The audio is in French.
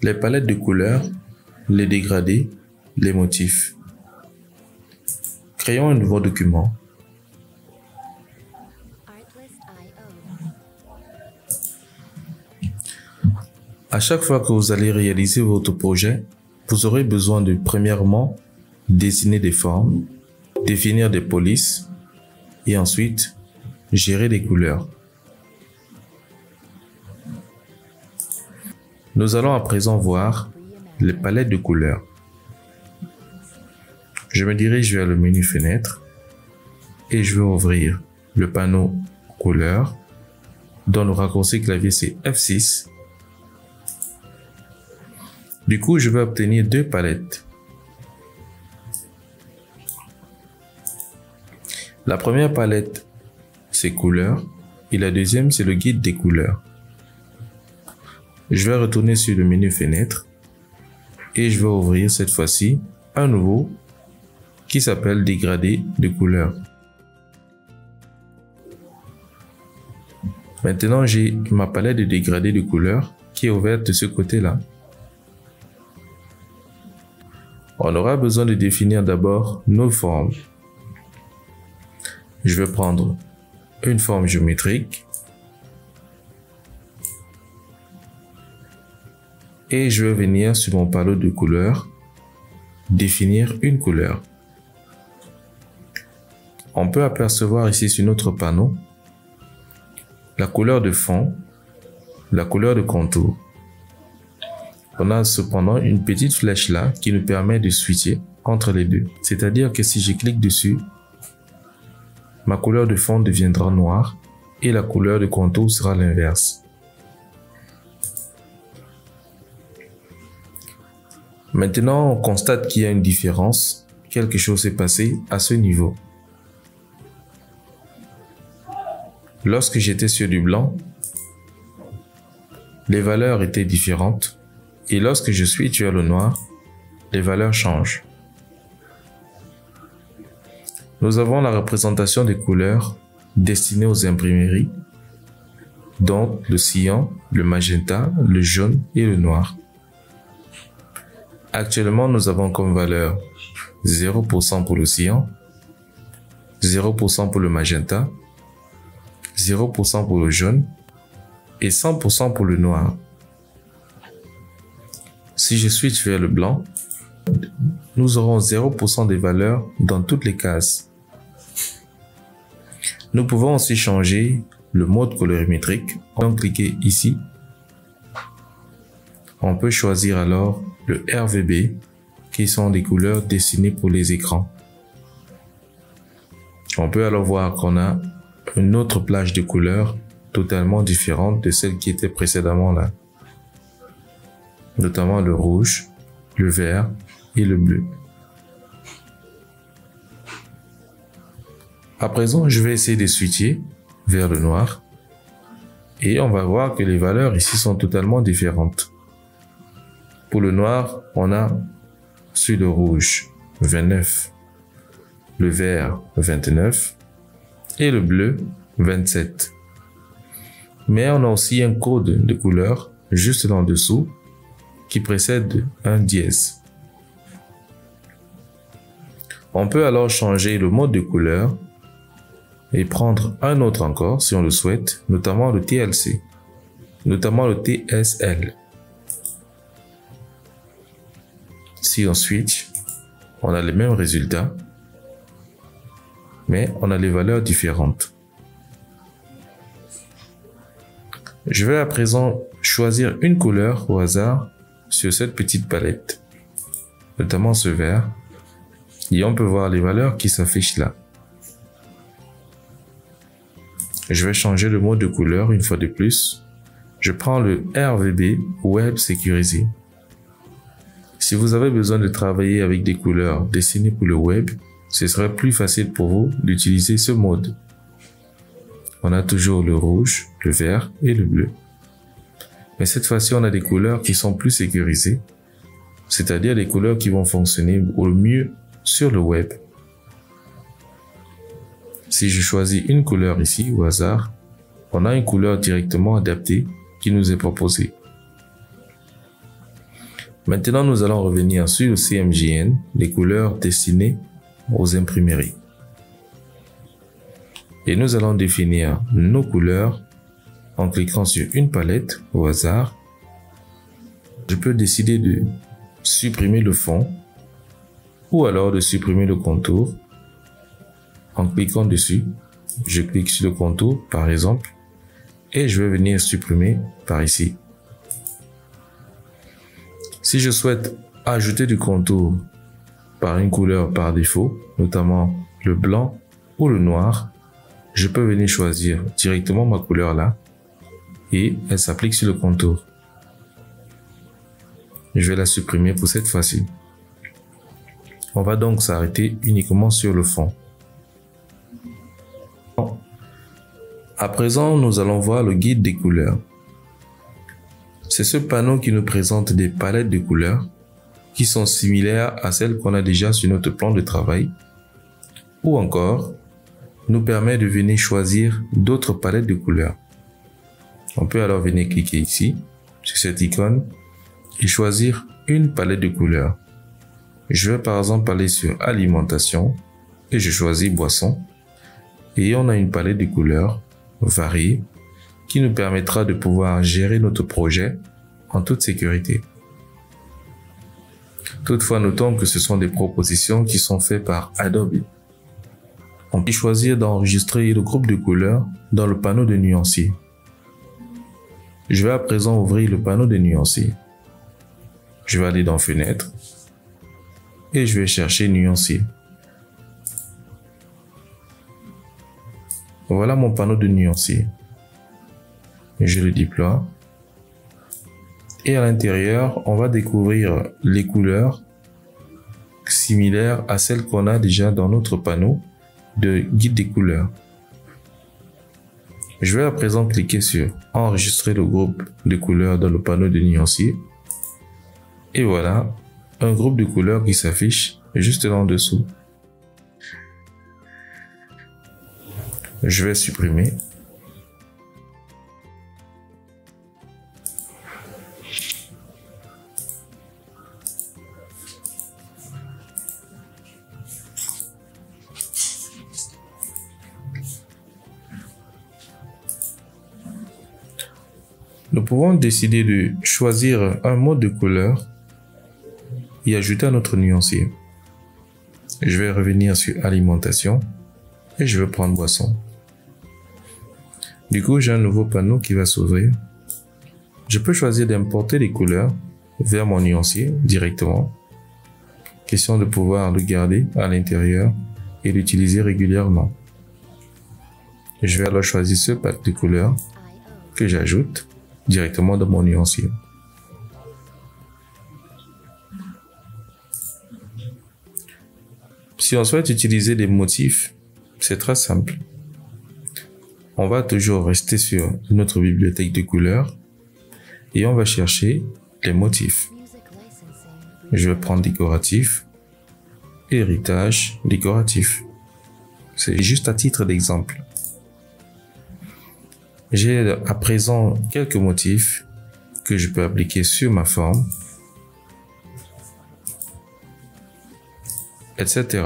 les palettes de couleurs, les dégradés, les motifs. Créons un nouveau document. À chaque fois que vous allez réaliser votre projet, vous aurez besoin de, premièrement, dessiner des formes, définir des polices et ensuite, gérer les couleurs. Nous allons à présent voir les palettes de couleurs. Je me dirige vers le menu Fenêtre et je vais ouvrir le panneau Couleurs dont le raccourci clavier c'est F6. Du coup, je vais obtenir deux palettes. La première palette, c'est couleurs et la deuxième, c'est le guide des couleurs. Je vais retourner sur le menu Fenêtre et je vais ouvrir cette fois-ci un nouveau qui s'appelle Dégradé de couleurs. Maintenant, j'ai ma palette de dégradés de couleurs qui est ouverte de ce côté-là. On aura besoin de définir d'abord nos formes. Je vais prendre une forme géométrique et je vais venir sur mon panneau de couleurs, définir une couleur. On peut apercevoir ici sur notre panneau la couleur de fond, la couleur de contour. On a cependant une petite flèche là qui nous permet de switcher entre les deux. C'est-à-dire que si je clique dessus, ma couleur de fond deviendra noire et la couleur de contour sera l'inverse. Maintenant, on constate qu'il y a une différence. Quelque chose s'est passé à ce niveau. Lorsque j'étais sur du blanc, les valeurs étaient différentes. Et lorsque je switch vers le noir, les valeurs changent. Nous avons la représentation des couleurs destinées aux imprimeries, dont le cyan, le magenta, le jaune et le noir. Actuellement, nous avons comme valeur 0% pour le cyan, 0% pour le magenta, 0% pour le jaune et 100% pour le noir. Si je switch vers le blanc, nous aurons 0% des valeurs dans toutes les cases. Nous pouvons aussi changer le mode colorimétrique. On peut cliquer ici. On peut choisir alors le RGB, qui sont des couleurs dessinées pour les écrans. On peut alors voir qu'on a une autre plage de couleurs totalement différente de celle qui était précédemment là. Notamment le rouge, le vert et le bleu. À présent, je vais essayer de switcher vers le noir et on va voir que les valeurs ici sont totalement différentes. Pour le noir, on a sur le rouge 29, le vert 29 et le bleu 27. Mais on a aussi un code de couleur juste en dessous qui précède un dièse. On peut alors changer le mode de couleur et prendre un autre encore si on le souhaite, notamment le TLC, notamment le TSL. Si on switch, on a les mêmes résultats, mais on a les valeurs différentes. Je vais à présent choisir une couleur au hasard sur cette petite palette, notamment ce vert, et on peut voir les valeurs qui s'affichent là. Je vais changer le mode de couleur une fois de plus. Je prends le RGB Web Sécurisé. Si vous avez besoin de travailler avec des couleurs dessinées pour le web, ce serait plus facile pour vous d'utiliser ce mode. On a toujours le rouge, le vert et le bleu. Mais cette fois-ci, on a des couleurs qui sont plus sécurisées, c'est-à-dire des couleurs qui vont fonctionner au mieux sur le web. Si je choisis une couleur ici au hasard, on a une couleur directement adaptée qui nous est proposée. Maintenant, nous allons revenir sur le CMJN, les couleurs destinées aux imprimeries. Et nous allons définir nos couleurs en cliquant sur une palette au hasard. Je peux décider de supprimer le fond ou alors de supprimer le contour. En cliquant dessus, je clique sur le contour par exemple et je vais venir supprimer par ici. Si je souhaite ajouter du contour par une couleur par défaut, notamment le blanc ou le noir, je peux venir choisir directement ma couleur là et elle s'applique sur le contour. Je vais la supprimer pour cette fois-ci. On va donc s'arrêter uniquement sur le fond. À présent, nous allons voir le guide des couleurs. C'est ce panneau qui nous présente des palettes de couleurs qui sont similaires à celles qu'on a déjà sur notre plan de travail ou encore nous permet de venir choisir d'autres palettes de couleurs. On peut alors venir cliquer ici sur cette icône et choisir une palette de couleurs. Je vais par exemple aller sur alimentation et je choisis boisson et on a une palette de couleurs variées qui nous permettra de pouvoir gérer notre projet en toute sécurité. Toutefois, notons que ce sont des propositions qui sont faites par Adobe. On peut choisir d'enregistrer le groupe de couleurs dans le panneau de nuancier. Je vais à présent ouvrir le panneau de nuancier. Je vais aller dans Fenêtre et je vais chercher nuancier. Voilà mon panneau de nuancier. Je le déploie. Et à l'intérieur, on va découvrir les couleurs similaires à celles qu'on a déjà dans notre panneau de guide des couleurs. Je vais à présent cliquer sur enregistrer le groupe de couleurs dans le panneau de nuancier. Et voilà, un groupe de couleurs qui s'affiche juste là en dessous. Je vais supprimer. Nous pouvons décider de choisir un mode de couleur et ajouter à notre nuancier. Je vais revenir sur alimentation et je vais prendre boisson. Du coup, j'ai un nouveau panneau qui va s'ouvrir. Je peux choisir d'importer les couleurs vers mon nuancier directement. Question de pouvoir le garder à l'intérieur et l'utiliser régulièrement. Je vais alors choisir ce pack de couleurs que j'ajoute directement dans mon nuancier. Si on souhaite utiliser des motifs, c'est très simple. On va toujours rester sur notre bibliothèque de couleurs et on va chercher les motifs. Je vais prendre décoratif, héritage, décoratif. C'est juste à titre d'exemple. J'ai à présent quelques motifs que je peux appliquer sur ma forme, etc.